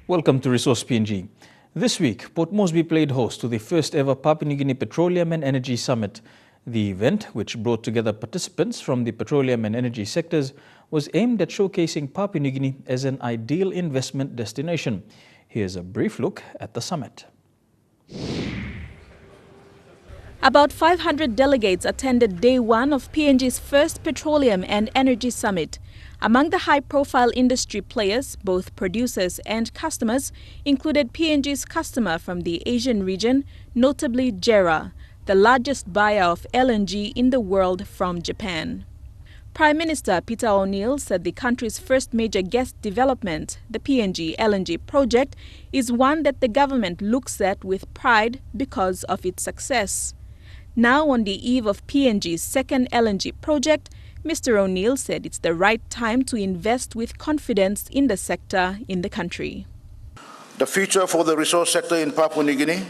Welcome to Resource PNG. This week, Port Moresby played host to the first ever Papua New Guinea Petroleum and Energy Summit. The event, which brought together participants from the petroleum and energy sectors, was aimed at showcasing Papua New Guinea as an ideal investment destination. Here's a brief look at the summit. About 500 delegates attended day one of PNG's first Petroleum and Energy Summit. Among the high-profile industry players, both producers and customers, included PNG's customer from the Asian region, notably JERA, the largest buyer of LNG in the world from Japan. Prime Minister Peter O'Neill said the country's first major gas development, the PNG LNG project, is one that the government looks at with pride because of its success. Now, on the eve of PNG's second LNG project, Mr. O'Neill said it's the right time to invest with confidence in the sector in the country. The future for the resource sector in Papua New Guinea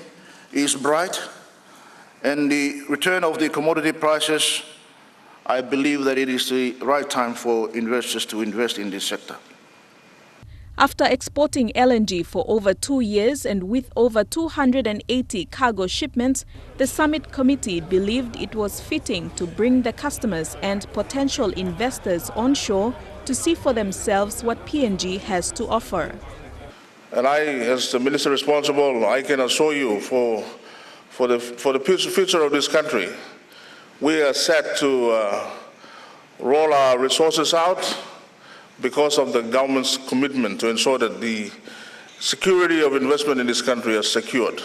is bright, and the return of the commodity prices, I believe that it is the right time for investors to invest in this sector. After exporting LNG for over 2 years and with over 280 cargo shipments, the summit committee believed it was fitting to bring the customers and potential investors onshore to see for themselves what PNG has to offer. And I, as the minister responsible, I can assure you for the future of this country, we are set to roll our resources out because of the government's commitment to ensure that the security of investment in this country is secured.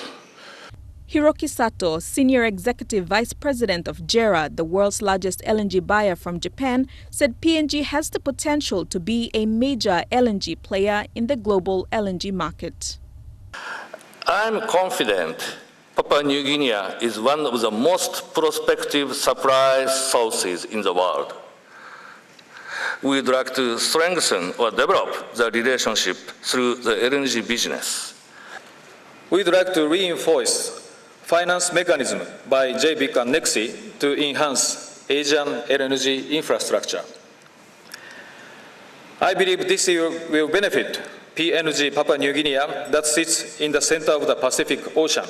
Hiroki Sato, Senior Executive Vice President of JERA, the world's largest LNG buyer from Japan, said PNG has the potential to be a major LNG player in the global LNG market. I'm confident Papua New Guinea is one of the most prospective supply sources in the world. We'd like to strengthen or develop the relationship through the LNG business. We'd like to reinforce finance mechanism by JBIC and NEXI to enhance Asian LNG infrastructure. I believe this will benefit PNG Papua New Guinea that sits in the center of the Pacific Ocean.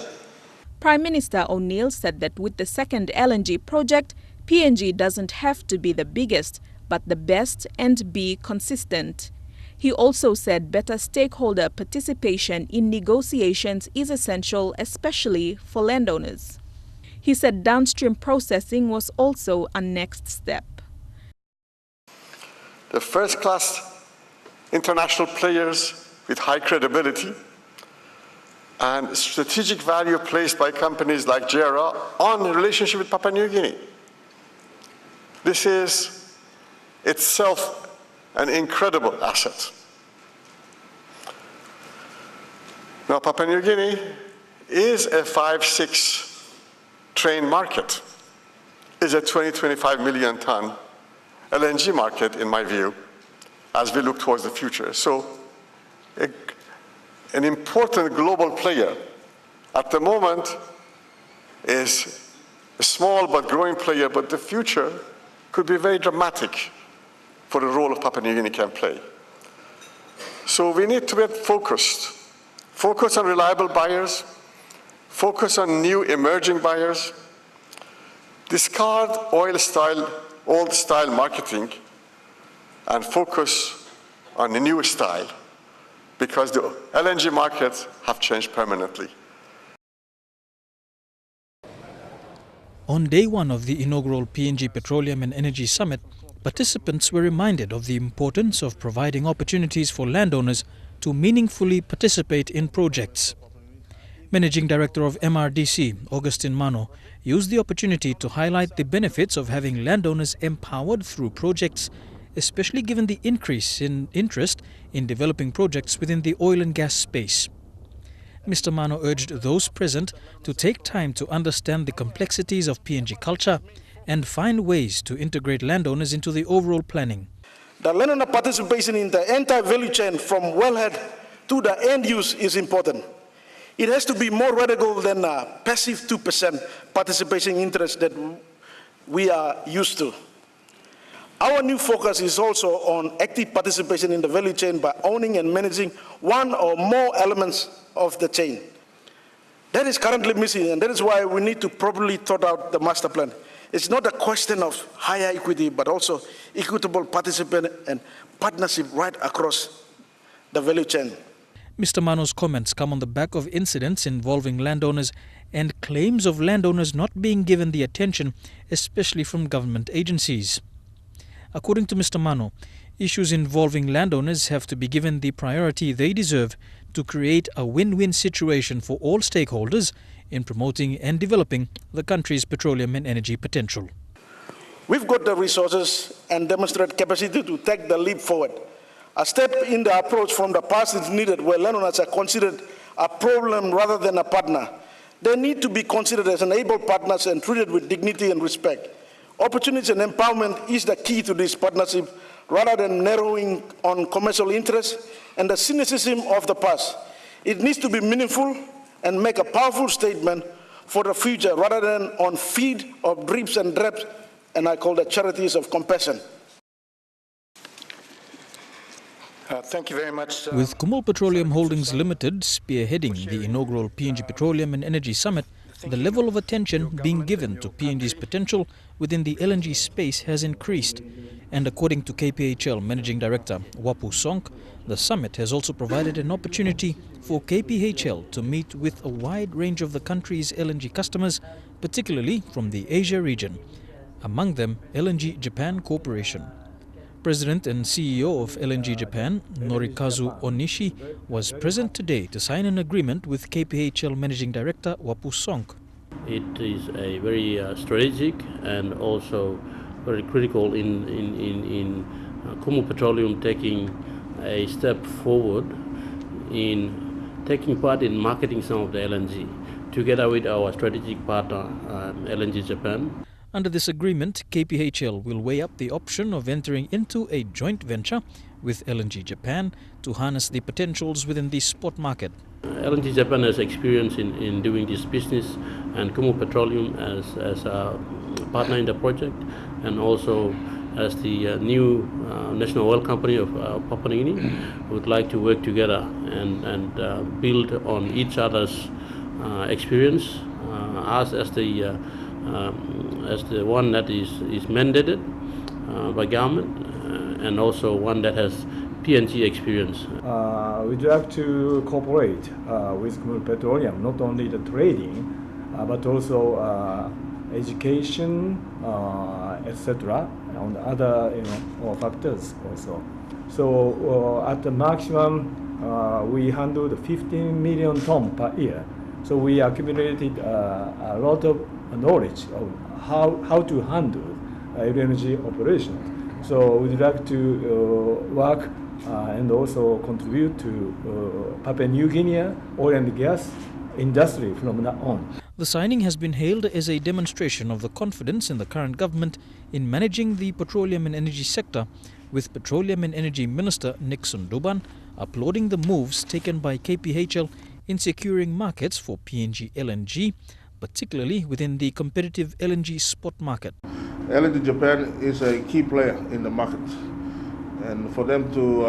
Prime Minister O'Neill said that with the second LNG project, PNG doesn't have to be the biggest, but the best and be consistent. He also said better stakeholder participation in negotiations is essential, especially for landowners. He said downstream processing was also a next step. The first-class international players with high credibility and strategic value placed by companies like JERA on the relationship with Papua New Guinea. This is itself an incredible asset. Now, Papua New Guinea is a 5-6 train market, is a 20-25 million ton LNG market, in my view, as we look towards the future. So, an important global player at the moment is a small but growing player, but the future could be very dramatic for the role of Papua New Guinea can play. So we need to be focused. Focus on reliable buyers, focus on new emerging buyers, discard old style marketing, and focus on the new style, because the LNG markets have changed permanently. On day one of the inaugural PNG Petroleum and Energy Summit, participants were reminded of the importance of providing opportunities for landowners to meaningfully participate in projects. Managing Director of MRDC, Augustine Mano, used the opportunity to highlight the benefits of having landowners empowered through projects, especially given the increase in interest in developing projects within the oil and gas space. Mr. Mano urged those present to take time to understand the complexities of PNG culture and find ways to integrate landowners into the overall planning. The landowner participation in the entire value chain from wellhead to the end use is important. It has to be more radical than a passive 2% participation interest that we are used to. Our new focus is also on active participation in the value chain by owning and managing one or more elements of the chain. That is currently missing, and that is why we need to properly thought out the master plan. It's not a question of higher equity, but also equitable participation and partnership right across the value chain. Mr. Mano's comments come on the back of incidents involving landowners and claims of landowners not being given the attention, especially from government agencies. According to Mr. Mano, issues involving landowners have to be given the priority they deserve to create a win-win situation for all stakeholders in promoting and developing the country's petroleum and energy potential. We've got the resources and demonstrate capacity to take the leap forward. A step in the approach from the past is needed where landowners are considered a problem rather than a partner. They need to be considered as able partners and treated with dignity and respect. Opportunity and empowerment is the key to this partnership rather than narrowing on commercial interests and the cynicism of the past. It needs to be meaningful and make a powerful statement for the future rather than on feed of drips and drabs, and I call the charities of compassion. Thank you very much. With Kumul Petroleum Holdings Limited spearheading the inaugural PNG Petroleum and Energy Summit, the level of attention being given to PNG's potential within the LNG space has increased. And according to KPHL Managing Director Wapu Sonk, the summit has also provided an opportunity for KPHL to meet with a wide range of the country's LNG customers, particularly from the Asia region, among them LNG Japan Corporation. President and CEO of LNG Japan, Norikazu Onishi, was present today to sign an agreement with KPHL Managing Director Wapu Sonk. It is a very strategic and also very critical in Kumul Petroleum taking a step forward in taking part in marketing some of the LNG together with our strategic partner LNG Japan. Under this agreement, KPHL will weigh up the option of entering into a joint venture with LNG Japan to harness the potentials within the spot market. LNG Japan has experience in doing this business, and Kumul Petroleum as a partner in the project, and also as the new national oil company of Papua New Guinea, would like to work together and build on each other's experience. Us as the one that is mandated by government, and also one that has PNG experience. We'd like to cooperate with Kumul Petroleum, not only the trading, but also education, etc., on other factors also. So at the maximum, we handled 15 million tons per year. So we accumulated a lot of knowledge of how to handle LNG operations. So we'd like to work and also contribute to Papua New Guinea oil and gas industry from now on. The signing has been hailed as a demonstration of the confidence in the current government in managing the petroleum and energy sector, with Petroleum and Energy Minister Nixon Duban applauding the moves taken by KPHL in securing markets for PNG LNG, particularly within the competitive LNG spot market. LNG Japan is a key player in the market, and for them to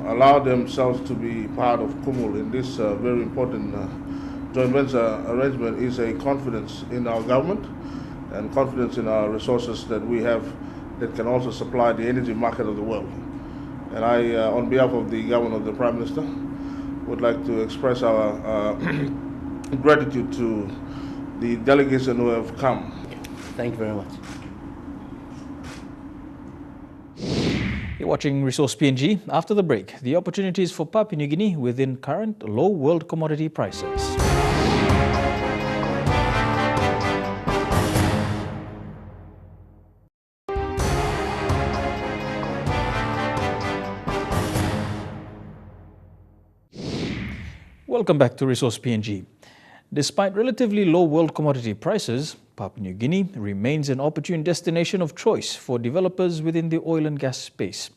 allow themselves to be part of Kumul in this very important joint venture arrangement is a confidence in our government and confidence in our resources that we have that can also supply the energy market of the world. And I, on behalf of the government of the Prime Minister, would like to express our gratitude to the delegation who have come. Thank you very much. You're watching Resource PNG. After the break, the opportunities for Papua New Guinea within current low world commodity prices. Welcome back to Resource PNG. Despite relatively low world commodity prices, Papua New Guinea remains an opportune destination of choice for developers within the oil and gas space.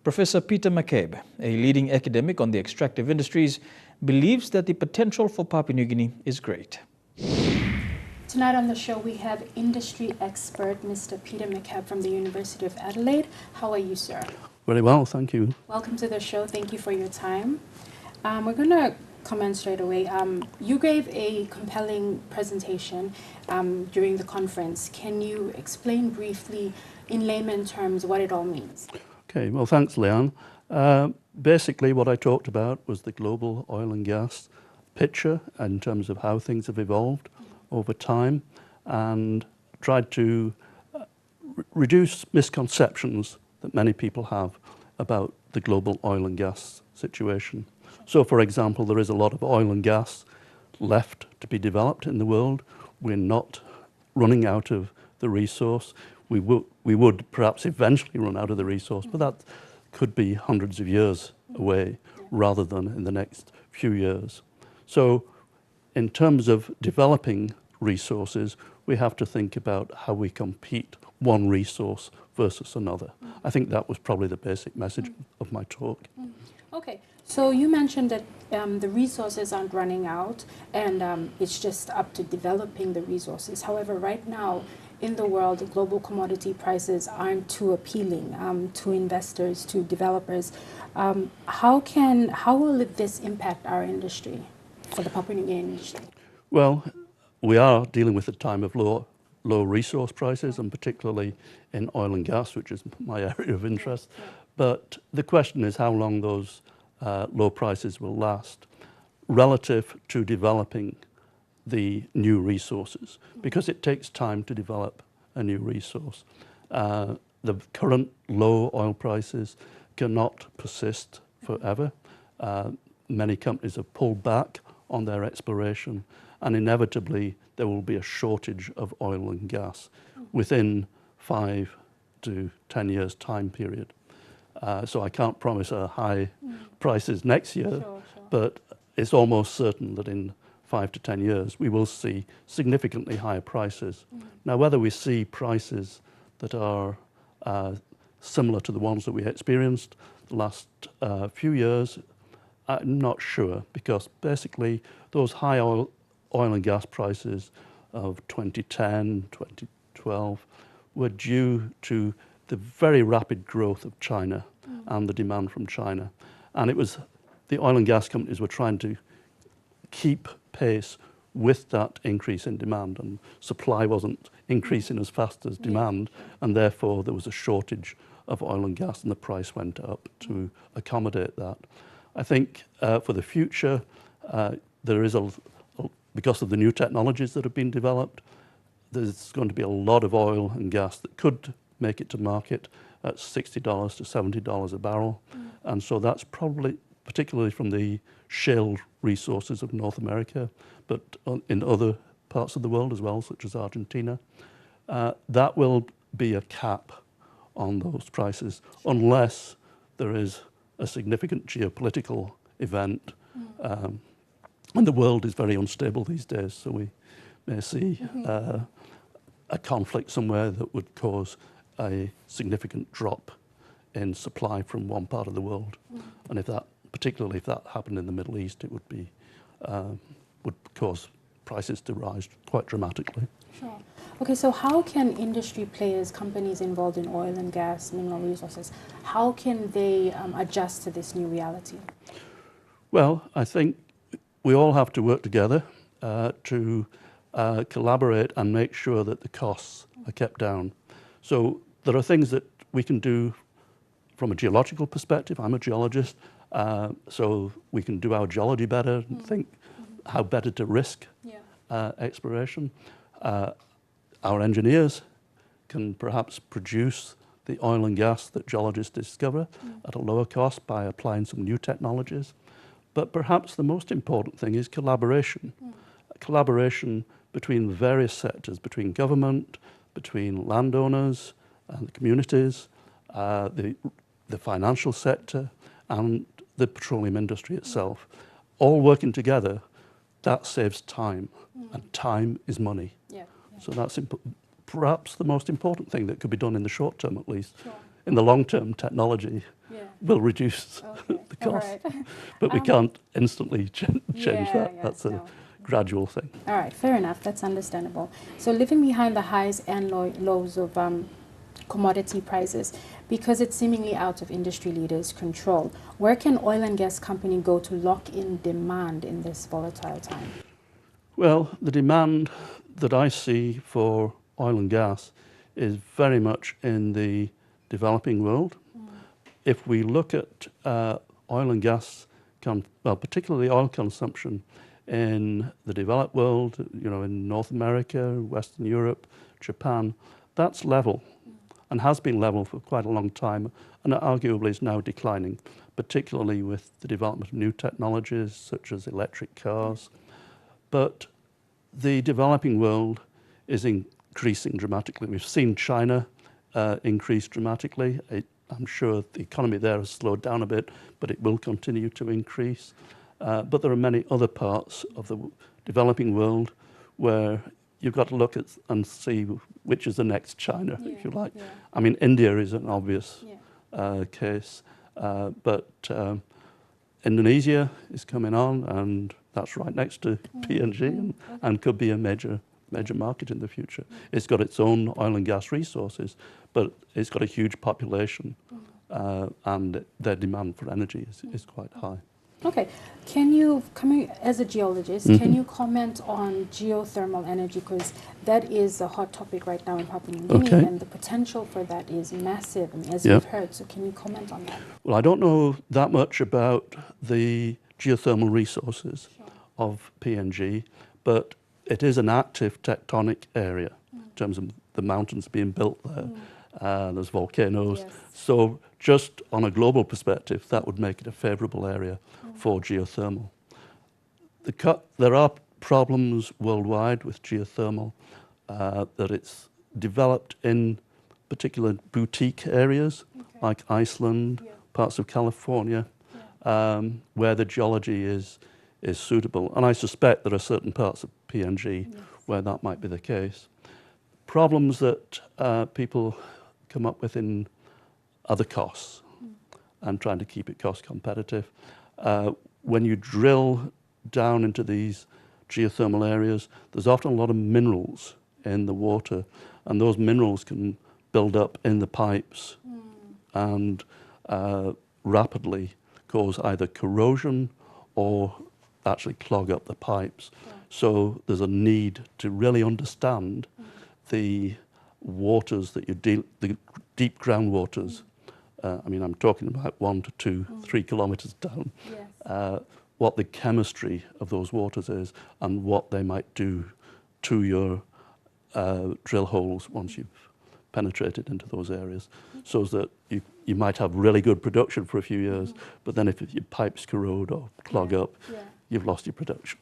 Professor Peter McCabe, a leading academic on the extractive industries, believes that the potential for Papua New Guinea is great. Tonight on the show we have industry expert Mr. Peter McCabe from the University of Adelaide. How are you, sir? Very well, thank you. Welcome to the show. Thank you for your time. We're going to comment straight away. You gave a compelling presentation during the conference. Can you explain briefly, in layman terms, what it all means? Okay, well, thanks, Leanne. Basically, what I talked about was the global oil and gas picture in terms of how things have evolved over time, and tried to reduce misconceptions that many people have about the global oil and gas situation. So, for example, there is a lot of oil and gas left to be developed in the world. We're not running out of the resource. We would perhaps eventually run out of the resource, but that could be hundreds of years away rather than in the next few years. So in terms of developing resources, we have to think about how we compete one resource versus another. I think that was probably the basic message of my talk. Okay, so you mentioned that the resources aren't running out, and it's just up to developing the resources. However, right now in the world, the global commodity prices aren't too appealing to investors, to developers. How will this impact our industry, for the Papua New Guinea industry? Well, we are dealing with a time of low resource prices, and particularly in oil and gas, which is my area of interest. But the question is how long those low prices will last relative to developing the new resources, because it takes time to develop a new resource. The current low oil prices cannot persist forever. Many companies have pulled back on their exploration, and inevitably there will be a shortage of oil and gas within 5 to 10 years time period. So I can't promise a high prices next year, but it's almost certain that in 5 to 10 years we will see significantly higher prices. Now, whether we see prices that are similar to the ones that we experienced the last few years, I'm not sure, because basically those high oil and gas prices of 2010, 2012 were due to the very rapid growth of China and the demand from China. And it was the oil and gas companies were trying to keep pace with that increase in demand, and supply wasn't increasing as fast as demand, and therefore there was a shortage of oil and gas, and the price went up to accommodate that. I think for the future, there is because of the new technologies that have been developed, there's going to be a lot of oil and gas that could make it to market at $60 to $70 a barrel. And so that's probably, particularly from the shale resources of North America, but in other parts of the world as well, such as Argentina, that will be a cap on those prices unless there is a significant geopolitical event. And the world is very unstable these days, so we may see a conflict somewhere that would cause a significant drop in supply from one part of the world. And particularly if that happened in the Middle East, it would be would cause prices to rise quite dramatically. Sure. Okay, so how can industry players, companies involved in oil and gas, mineral resources, how can they adjust to this new reality? Well, I think we all have to work together to collaborate and make sure that the costs are kept down. So there are things that we can do from a geological perspective. I'm a geologist, so we can do our geology better and think how better to risk exploration. Our engineers can perhaps produce the oil and gas that geologists discover at a lower cost by applying some new technologies. But perhaps the most important thing is collaboration. Collaboration between various sectors, between government, between landowners and the communities, the financial sector and the petroleum industry itself. All working together, that saves time, and time is money. So that's perhaps the most important thing that could be done in the short term, at least. In the long term, technology will reduce the cost, but we can't instantly change that. That's a gradual thing. All right, fair enough. That's understandable. So living behind the highs and lows of commodity prices, because it's seemingly out of industry leaders' control, where can oil and gas company go to lock in demand in this volatile time? Well, the demand that I see for oil and gas is very much in the developing world. If we look at oil and gas, particularly oil consumption in the developed world, in North America, Western Europe, Japan, that's level and has been level for quite a long time, and arguably is now declining, particularly with the development of new technologies such as electric cars. But the developing world is increasing dramatically. We've seen China increase dramatically. I'm sure the economy there has slowed down a bit, but it will continue to increase. But there are many other parts of the developing world where you've got to look at and see which is the next China, if you like. I mean, India is an obvious case, but Indonesia is coming on, and that's right next to PNG, and could be a major market in the future. It's got its own oil and gas resources, but it's got a huge population, and their demand for energy is quite high. Okay, coming as a geologist, can you comment on geothermal energy, because that is a hot topic right now in Papua New Guinea, and the potential for that is massive, as you've heard. So can you comment on that? Well, I don't know that much about the geothermal resources of PNG, but it is an active tectonic area in terms of the mountains being built there. There's volcanoes. So just on a global perspective, that would make it a favourable area for geothermal. There are problems worldwide with geothermal, that it's developed in particular boutique areas like Iceland, parts of California, where the geology is suitable. And I suspect there are certain parts of PNG where that might be the case. Problems that people come up with in other costs and trying to keep it cost competitive. When you drill down into these geothermal areas, there's often a lot of minerals in the water, and those minerals can build up in the pipes and rapidly cause either corrosion or actually clog up the pipes. So there's a need to really understand the waters that the deep groundwaters. I mean, I'm talking about 1 to 2, 3 kilometers down. What the chemistry of those waters is and what they might do to your drill holes once you've penetrated into those areas, so that you might have really good production for a few years, but then if your pipes corrode or clog up, you've lost your production.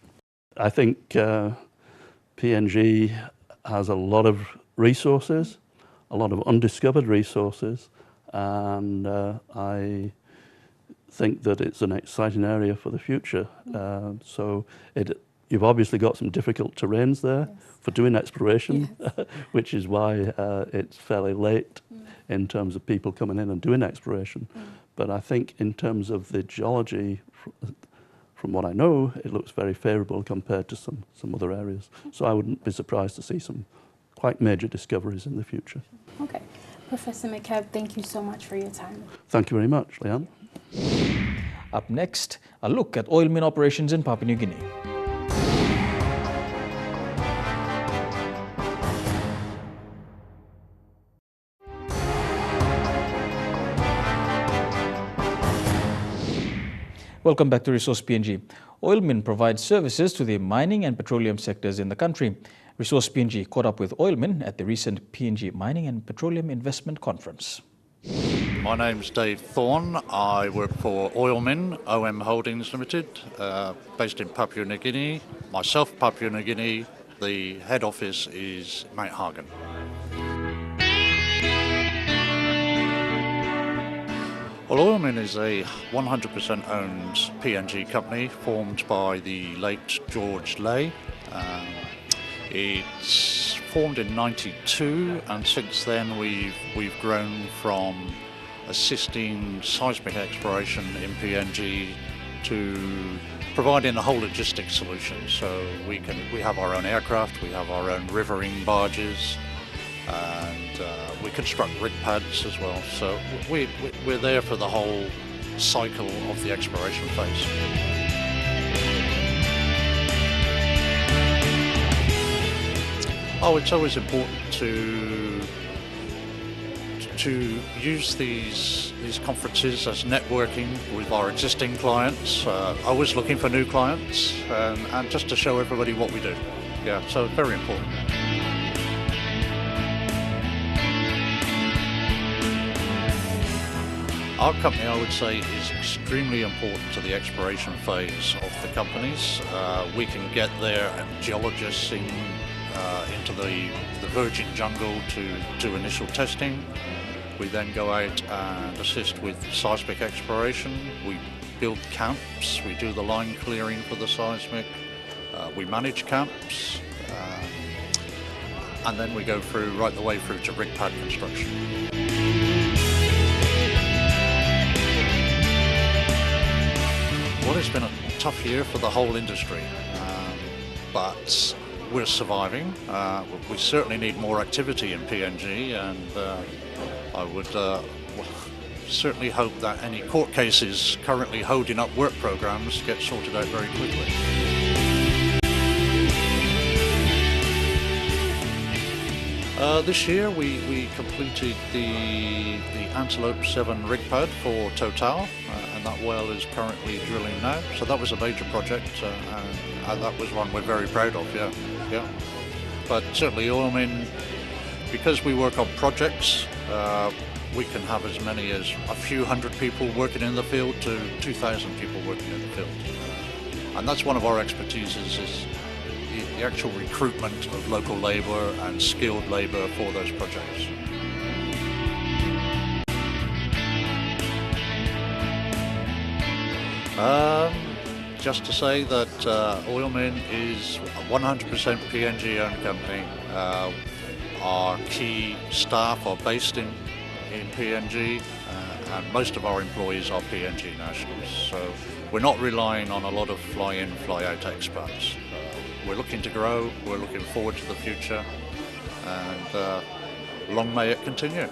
I think PNG has a lot of resources, a lot of undiscovered resources, and I think that it's an exciting area for the future. So you've obviously got some difficult terrains there for doing exploration, which is why it's fairly late in terms of people coming in and doing exploration. But I think in terms of the geology, from what I know, it looks very favourable compared to some other areas. So I wouldn't be surprised to see some quite major discoveries in the future. Okay. Professor McCabe, thank you so much for your time. Thank you very much, Leanne. Up next, a look at oil mill operations in Papua New Guinea. Welcome back to Resource PNG. Oilmin provides services to the mining and petroleum sectors in the country. Resource PNG caught up with Oilmin at the recent PNG Mining and Petroleum Investment Conference. My name's Dave Thorne. I work for Oilmin, OM Holdings Limited, based in Papua New Guinea. Myself, Papua New Guinea. The head office is Mount Hagen. Well, Oilmin is a 100% owned PNG company formed by the late George Lay. It's formed in '92, and since then we've grown from assisting seismic exploration in PNG to providing a whole logistics solution. So we have our own aircraft, we have our own rivering barges, and we construct rig pads as well. So we're there for the whole cycle of the exploration phase. Oh, it's always important to use these conferences as networking with our existing clients, always looking for new clients, and just to show everybody what we do. Yeah, so very important. Our company, I would say, is extremely important to the exploration phase of the companies. We can get there and geologists into the virgin jungle to do initial testing. We then go out and assist with seismic exploration. We build camps, we do the line clearing for the seismic, we manage camps, and then we go through right the way through to rig pad construction. Well, it's been a tough year for the whole industry, but we're surviving. We certainly need more activity in PNG, and I would certainly hope that any court cases currently holding up work programs get sorted out very quickly. This year we completed the Antelope 7 rig pad for Total, and that well is currently drilling now. So that was a major project, and that was one we're very proud of, yeah. But certainly Oilmin, because we work on projects, we can have as many as a few hundred people working in the field to 2,000 people working in the field. And that's one of our expertises, is the actual recruitment of local labour and skilled labour for those projects. Just to say that Oilmin is a 100% PNG owned company. Our key staff are based in PNG, and most of our employees are PNG nationals. So we're not relying on a lot of fly-in, fly-out expats. We're looking to grow, we're looking forward to the future, and long may it continue.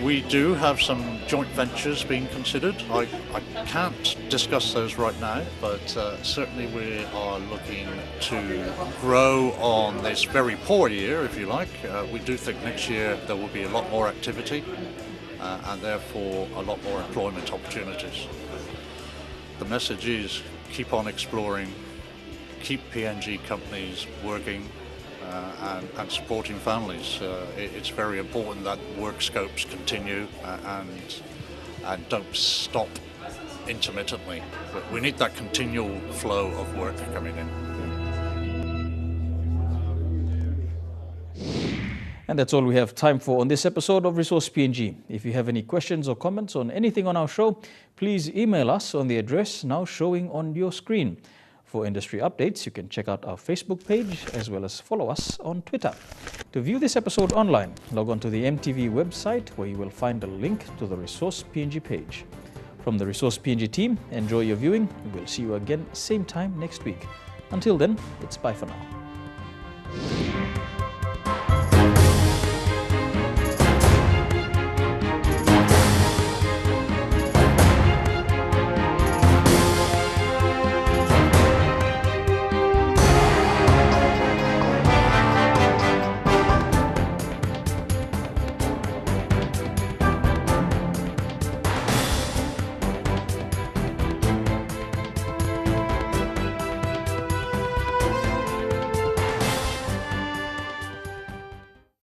We do have some joint ventures being considered. I can't discuss those right now, but certainly we are looking to grow on this very poor year, if you like. We do think next year there will be a lot more activity and therefore a lot more employment opportunities. The message is keep on exploring, keep PNG companies working, and supporting families. It's very important that work scopes continue and don't stop intermittently. But we need that continual flow of work coming in. And that's all we have time for on this episode of Resource PNG. If you have any questions or comments on anything on our show, please email us on the address now showing on your screen. For industry updates, you can check out our Facebook page as well as follow us on Twitter. To view this episode online, log on to the EMTV website where you will find a link to the Resource PNG page. From the Resource PNG team, enjoy your viewing. We'll see you again same time next week. Until then, it's bye for now.